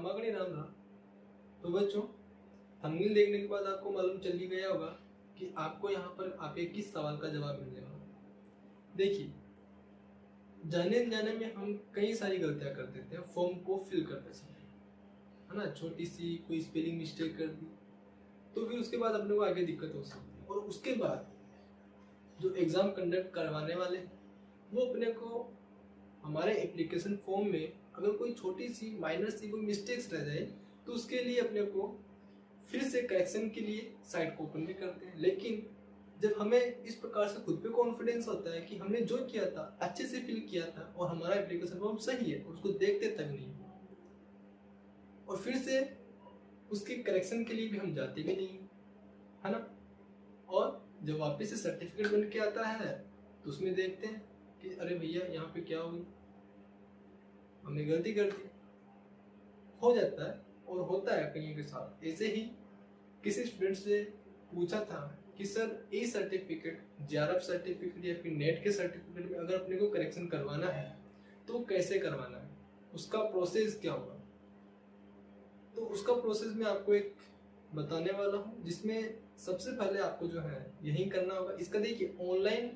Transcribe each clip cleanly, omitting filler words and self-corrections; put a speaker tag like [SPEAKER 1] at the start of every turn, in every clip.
[SPEAKER 1] रामागणी राम राम। तो बच्चों, थंबनेल देखने के बाद आपको मालूम चल ही गया होगा कि आपको यहाँ पर आपके किस सवाल का जवाब मिलने वाला। देखिए, जाने अनजाने में हम कई सारी गलतियाँ कर देते हैं फॉर्म को फिल करते समय, है ना। छोटी सी कोई स्पेलिंग मिस्टेक कर दी तो फिर उसके बाद अपने को आगे दिक्कत हो सकती है। और उसके बाद जो एग्ज़ाम कंडक्ट करवाने वाले हैं वो अपने को हमारे एप्लीकेशन फॉर्म में अगर कोई छोटी सी माइनर सी कोई मिस्टेक्स रह जाए तो उसके लिए अपने को फिर से करेक्शन के लिए साइट को ओपन भी करते हैं। लेकिन जब हमें इस प्रकार से खुद पे कॉन्फिडेंस होता है कि हमने जो किया था अच्छे से फिल किया था और हमारा एप्लीकेशन फॉर्म सही है और उसको देखते तक नहीं, और फिर से उसके करेक्शन के लिए भी हम जाते भी नहीं, है ना। और जब वापस से सर्टिफिकेट बन के आता है तो उसमें देखते हैं कि अरे भैया यहाँ पे क्या हुई, हमने गलती कर दी। हो जाता है और होता है कईयों के साथ। ऐसे ही किसी स्टूडेंट से पूछा था कि sir A certificate, JRF certificate या फिर नेट के सर्टिफिकेट में अगर अपने को करेक्शन करवाना है तो कैसे करवाना है, उसका प्रोसेस क्या होगा। तो उसका प्रोसेस मैं आपको एक बताने वाला हूँ, जिसमें सबसे पहले आपको जो है यही करना होगा। इसका देखिए, ऑनलाइन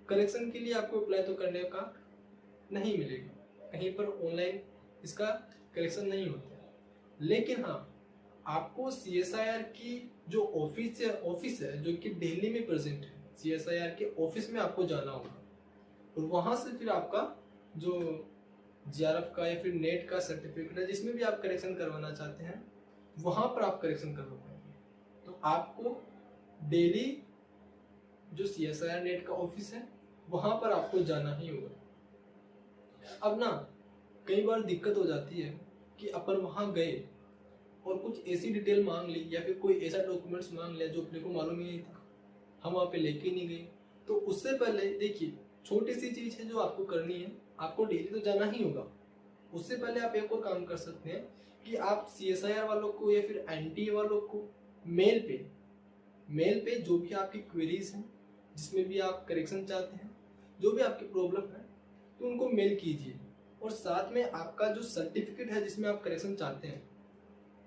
[SPEAKER 1] करेक्शन के लिए आपको अप्लाई तो करने का नहीं मिलेगा, कहीं पर ऑनलाइन इसका करेक्शन नहीं होता। लेकिन हाँ, आपको CSIR की जो ऑफिस है जो कि दिल्ली में प्रेजेंट है, CSIR के ऑफिस में आपको जाना होगा और वहां से फिर आपका जो जेआरएफ का या फिर नेट का सर्टिफिकेट है जिसमें भी आप करेक्शन करवाना चाहते हैं वहां पर आप करेक्शन करवा पाएंगे। तो आपको डेली जो CSIR नेट का ऑफिस है वहां पर आपको जाना ही होगा। अब ना कई बार दिक्कत हो जाती है कि अपन वहां गए और कुछ ऐसी डिटेल मांग ली या फिर कोई ऐसा डॉक्यूमेंट्स मांग लिया जो अपने को मालूम ही नहीं था, हम वहाँ पे लेके नहीं गए। तो उससे पहले देखिए, छोटी सी चीज़ है जो आपको करनी है, आपको डेली तो जाना ही होगा। उससे पहले आप एक और काम कर सकते हैं कि आप CSIR वालों को या फिर NTA वालों को मेल पे जो भी आपकी क्वेरीज हैं, जिसमें भी आप करेक्शन चाहते हैं, जो भी आपकी प्रॉब्लम है, तो उनको मेल कीजिए। और साथ में आपका जो सर्टिफिकेट है जिसमें आप करेक्शन चाहते हैं,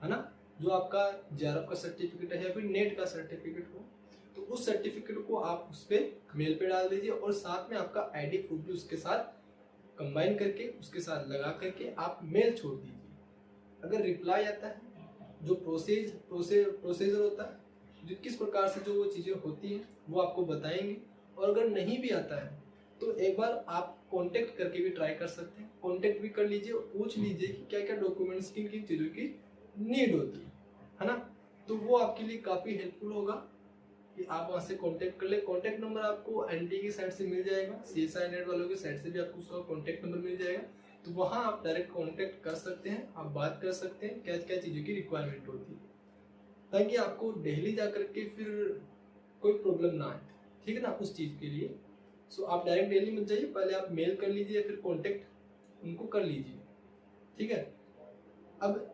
[SPEAKER 1] है ना, जो आपका जेआरएफ का सर्टिफिकेट है या फिर नेट का सर्टिफिकेट हो, तो उस सर्टिफिकेट को आप उस पर मेल पे डाल दीजिए और साथ में आपका ID प्रूफ भी उसके साथ कंबाइन करके उसके साथ लगा करके आप मेल छोड़ दीजिए। अगर रिप्लाई आता है, जो प्रोसीजर होता है, जो किस प्रकार से जो वो चीज़ें होती हैं वो आपको बताएंगे। और अगर नहीं भी आता है तो एक बार आप कांटेक्ट करके भी ट्राई कर सकते हैं। कांटेक्ट भी कर लीजिए और पूछ लीजिए कि क्या क्या डॉक्यूमेंट्स किन किन चीज़ों की नीड होती है ना। तो वो आपके लिए काफ़ी हेल्पफुल होगा कि आप वहाँ से कांटेक्ट कर ले। कांटेक्ट नंबर आपको NTA की साइट से मिल जाएगा, CSIR नेट वालों की साइट से भी आपको उसका कांटेक्ट नंबर मिल जाएगा। तो वहाँ आप डायरेक्ट कांटेक्ट कर सकते हैं, आप बात कर सकते हैं क्या क्या चीज़ों की रिक्वायरमेंट होती है, ताकि आपको दिल्ली जा करके फिर कोई प्रॉब्लम ना आए, ठीक है ना, उस चीज़ के लिए। सो आप डायरेक्ट दिल्ली मत जाइए, पहले आप मेल कर लीजिए फिर कांटेक्ट उनको कर लीजिए, ठीक है। अब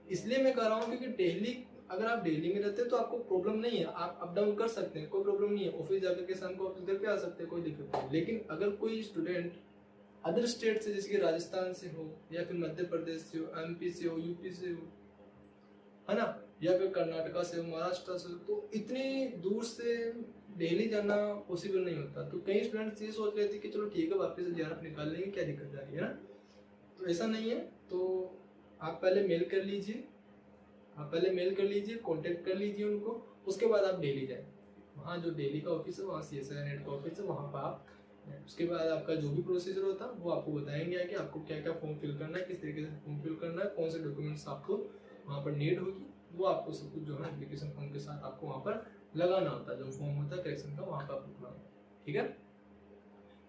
[SPEAKER 1] इसलिए मैं कह रहा हूँ क्योंकि दिल्ली, अगर आप दिल्ली में रहते हैं तो आपको प्रॉब्लम नहीं है, आप अप डाउन कर सकते हैं, कोई प्रॉब्लम नहीं है। ऑफिस जाकर के शाम को ऑफिस घर पे आ सकते हैं, कोई दिक्कत नहीं। लेकिन अगर कोई स्टूडेंट अदर स्टेट से, जैसे कि राजस्थान से हो या फिर मध्य प्रदेश से हो, MP से हो, UP से हो, है ना, या फिर कर्नाटका से हो, महाराष्ट्र से हो, तो इतनी दूर से दिल्ली जाना पॉसिबल नहीं होता। तो कई स्टूडेंट्स ये सोच रहे थे कि चलो ठीक है वापस से जेआरएफ निकाल लेंगे, क्या दिक्कत आ रही है ना। तो ऐसा नहीं है। तो आप पहले मेल कर लीजिए, कांटेक्ट कर लीजिए उनको, उसके बाद आप दिल्ली जाए। वहाँ जो दिल्ली का ऑफिस है, वहाँ CSIR नेट का ऑफिस है, वहाँ पर आप उसके बाद आपका जो भी प्रोसीजर होता है वो आपको बताएंगे कि आपको क्या क्या फॉर्म फिल करना है, किस तरीके से फॉर्म फिल करना है, कौन से डॉक्यूमेंट्स आपको वहाँ पर नीड होगी, वो आपको सब कुछ जो है एप्लीकेशन फॉर्म के साथ आपको वहाँ पर लगाना होता है। जो फॉर्म होता है करेक्शन का वहाँ पर आपको लगाना, ठीक है।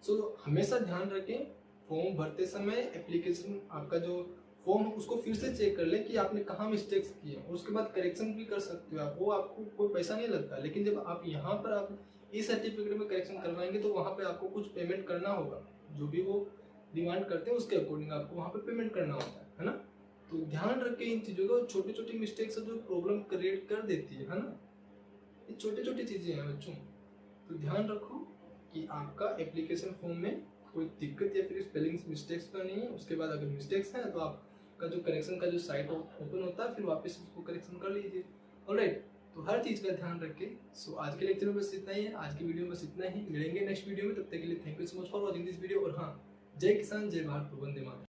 [SPEAKER 1] सो हमेशा ध्यान रखें, फॉर्म भरते समय एप्लीकेशन आपका जो फॉर्म उसको फिर से चेक कर लें कि आपने कहाँ मिस्टेक्स किए हैं, और उसके बाद करेक्शन भी कर सकते हो आप, वो आपको कोई पैसा नहीं लगता। लेकिन जब आप यहाँ पर आप इस सर्टिफिकेट में करेक्शन करवाएंगे तो वहाँ पे आपको कुछ पेमेंट करना होगा, जो भी वो डिमांड करते हैं उसके अकॉर्डिंग आपको वहाँ पे पेमेंट करना होता है ना। तो ध्यान रखें इन चीज़ों को, छोटी छोटी मिस्टेक्स जो प्रॉब्लम क्रिएट कर देती है ना, ये छोटी छोटी चीज़ें हैं बच्चों। तो ध्यान रखो कि आपका एप्लीकेशन फॉर्म में कोई दिक्कत या फिर स्पेलिंग मिस्टेक्स तो नहीं है। उसके बाद अगर मिस्टेक्स हैं तो आप का जो करेक्शन का जो साइट ओपन होता है, फिर वापस उसको करेक्शन कर लीजिए। ऑलराइट, तो हर चीज़ का ध्यान रखें। सो आज के लेक्चर में बस इतना ही है, आज की वीडियो में बस इतना ही। मिलेंगे नेक्स्ट वीडियो में, तब तक के लिए thank you so much for watching this video. और हाँ, जय किसान जय भारत, वंदे मातरम।